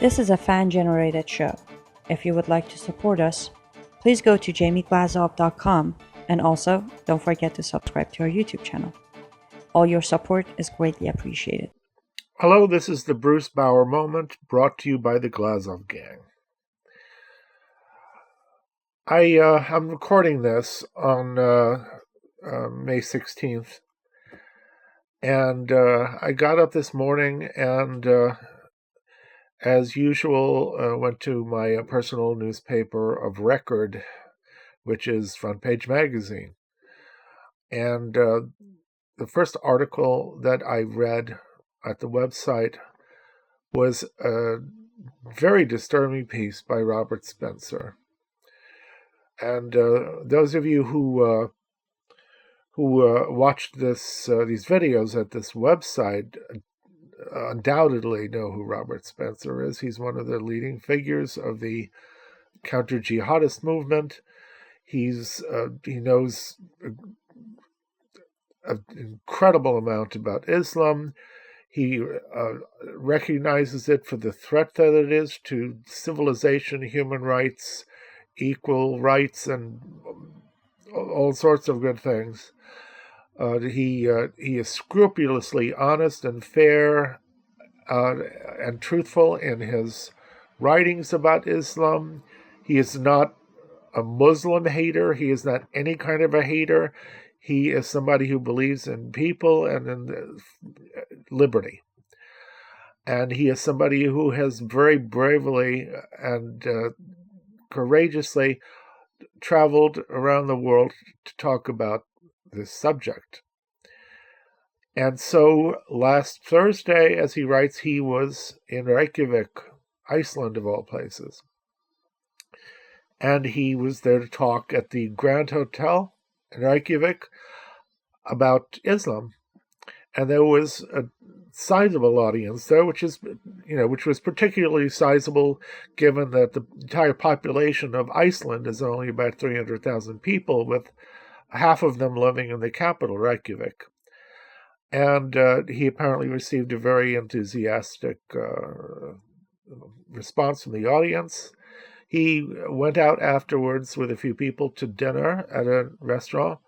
This is a fan-generated show. If you would like to support us, please go to jamieglazov.com, and also don't forget to subscribe to our YouTube channel. All your support is greatly appreciated. Hello, this is the Bruce Bawer Moment, brought to you by the Glazov Gang. I'm recording this on May 16th, and I got up this morning and, as usual, went to my personal newspaper of record, which is Front Page Magazine. And the first article that I read at the website was a very disturbing piece by Robert Spencer. And those of you who watched these videos at this website undoubtedly know who Robert Spencer is. He's one of the leading figures of the counter-jihadist movement. He knows an incredible amount about Islam. He recognizes it for the threat that it is to civilization, human rights, equal rights, and all sorts of good things. He is scrupulously honest and fair and truthful in his writings about Islam. He is not a Muslim hater. He is not any kind of a hater. He is somebody who believes in people and in liberty. And he is somebody who has very bravely and courageously traveled around the world to talk about this subject. And so last Thursday, as he writes, he was in Reykjavik, Iceland of all places. And he was there to talk at the Grand Hotel in Reykjavik about Islam. And there was a sizable audience there, which was particularly sizable given that the entire population of Iceland is only about 300,000 people, with half of them living in the capital, Reykjavik. And he apparently received a very enthusiastic response from the audience. He went out afterwards with a few people to dinner at a restaurant.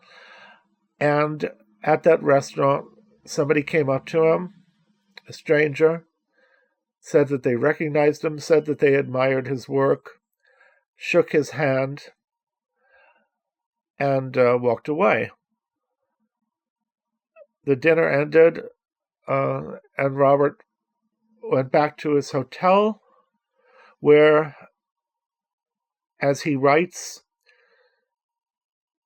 And at that restaurant, somebody came up to him, a stranger, said that they recognized him, said that they admired his work, shook his hand, and walked away. The dinner ended, and Robert went back to his hotel, where, as he writes,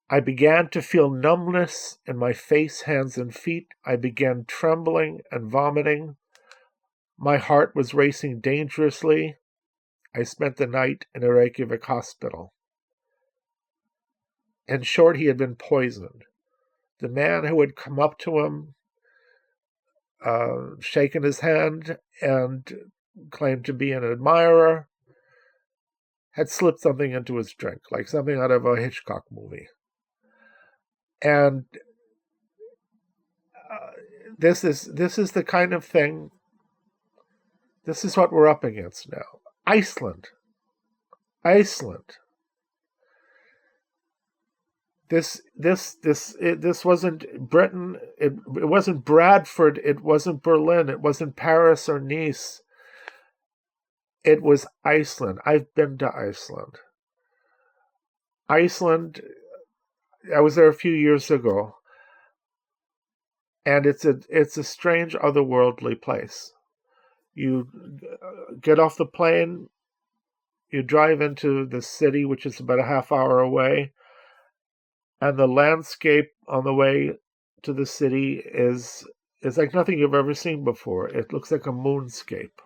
I began to feel numbness in my face, hands, and feet. I began trembling and vomiting. My heart was racing dangerously. I spent the night in a Reykjavik hospital. In short, he had been poisoned. The man who had come up to him, shaken his hand, and claimed to be an admirer, had slipped something into his drink, like something out of a Hitchcock movie. And this is the kind of thing. This is what we're up against now. Iceland. This wasn't Britain. It wasn't Bradford. It wasn't Berlin. It wasn't Paris or Nice. It was Iceland. I've been to Iceland. I was there a few years ago, and it's a strange, otherworldly place. You get off the plane, you drive into the city, which is about a half hour away, and the landscape on the way to the city is like nothing you've ever seen before. It looks like a moonscape.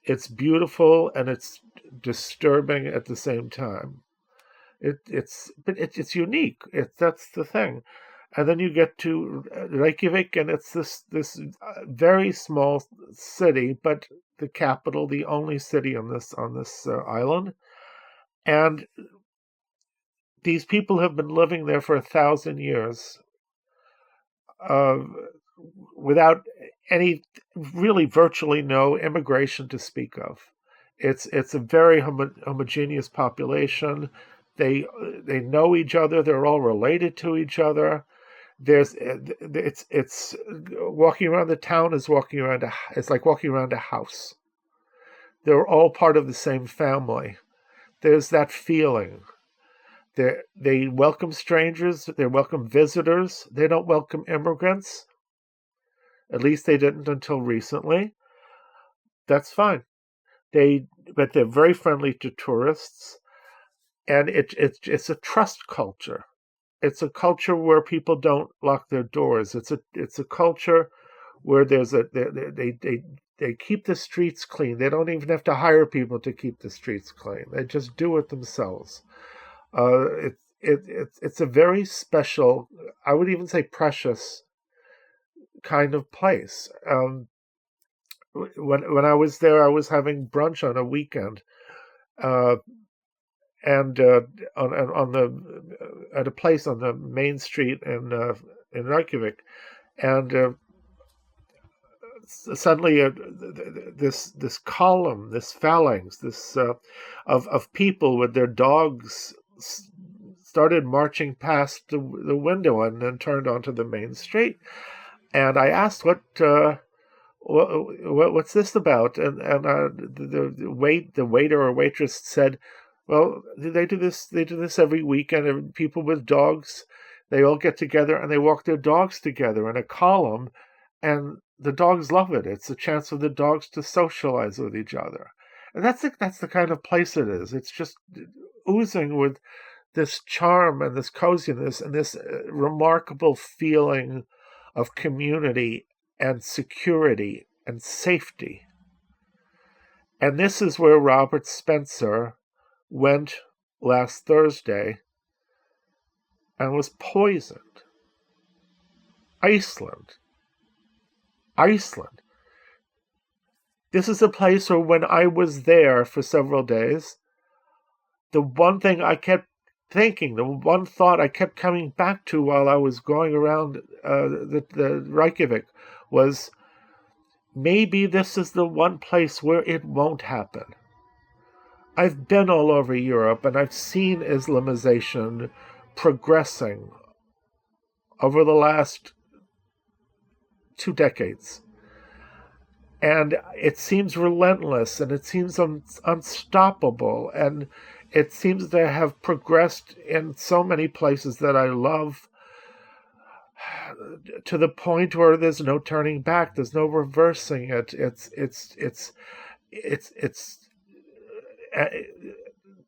It's beautiful and it's disturbing at the same time. It's unique. That's the thing. And then you get to Reykjavik, and it's this very small city, but the capital, the only city on this island. And these people have been living there for 1,000 years, without any, really virtually no immigration to speak of. It's a very homogeneous population. They know each other. They're all related to each other. It's walking around the town is walking around it's like walking around a house. They're all part of the same family. There's that feeling. They welcome strangers. They welcome visitors. They don't welcome immigrants. At least they didn't until recently. That's fine. But they're very friendly to tourists, and it's a trust culture. It's a culture where people don't lock their doors. It's a culture where they keep the streets clean. They don't even have to hire people to keep the streets clean. They just do it themselves. It's a very special, I would even say precious kind of place. When I was there, I was having brunch on a weekend, and on the at a place on the main street in Reykjavik, and suddenly this column, this phalanx, this of people with their dogs started marching past the window and then turned onto the main street. And I asked, what's this about? And the waiter or waitress said, well, they do this every weekend, and people with dogs, they all get together and they walk their dogs together in a column, and the dogs love it. It's a chance for the dogs to socialize with each other. And that's the kind of place it is. It's just oozing with this charm and this coziness and this remarkable feeling of community and security and safety. And this is where Robert Spencer went last Thursday and was poisoned. Iceland. This is a place where when I was there for several days, the one thing I kept thinking, the one thought I kept coming back to while I was going around the Reykjavik was, maybe this is the one place where it won't happen. I've been all over Europe and I've seen Islamization progressing over the last 2 decades. And it seems relentless and it seems unstoppable, and it seems to have progressed in so many places that I love, to the point where there's no turning back, there's no reversing it. It's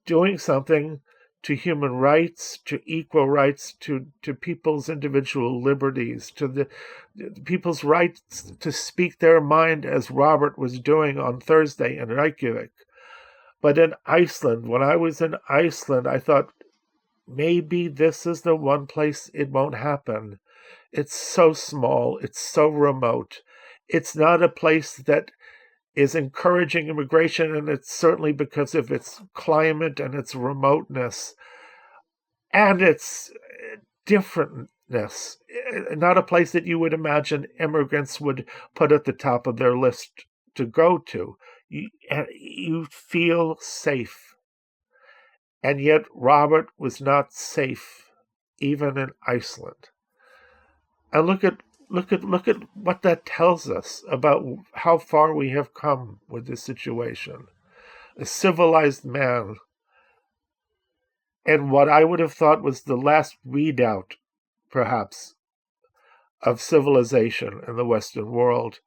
doing something to human rights, to equal rights, to people's individual liberties, to the people's rights to speak their mind, as Robert was doing on Thursday in Reykjavik. But in Iceland, when I was in Iceland, I thought, maybe this is the one place it won't happen. It's so small, it's so remote. It's not a place that is encouraging immigration, and it's certainly because of its climate and its remoteness and its differentness. Not a place that you would imagine immigrants would put at the top of their list to go to. You feel safe. And yet Robert was not safe, even in Iceland. And look at what that tells us about how far we have come with this situation. A civilized man, and what I would have thought was the last redoubt, perhaps, of civilization in the Western world,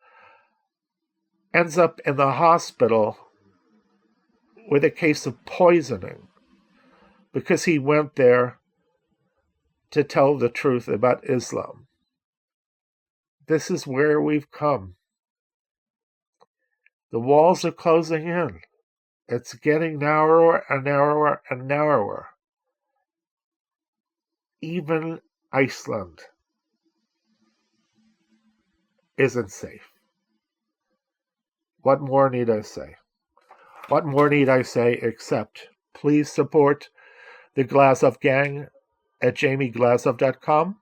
ends up in the hospital with a case of poisoning because he went there to tell the truth about Islam. This is where we've come. The walls are closing in. It's getting narrower and narrower and narrower. Even Iceland isn't safe. What more need I say? What more need I say except please support the Glazov Gang at jamieglazov.com,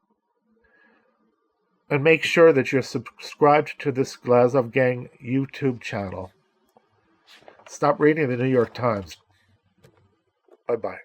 and make sure that you're subscribed to this Glazov Gang YouTube channel. Stop reading the New York Times. Bye-bye.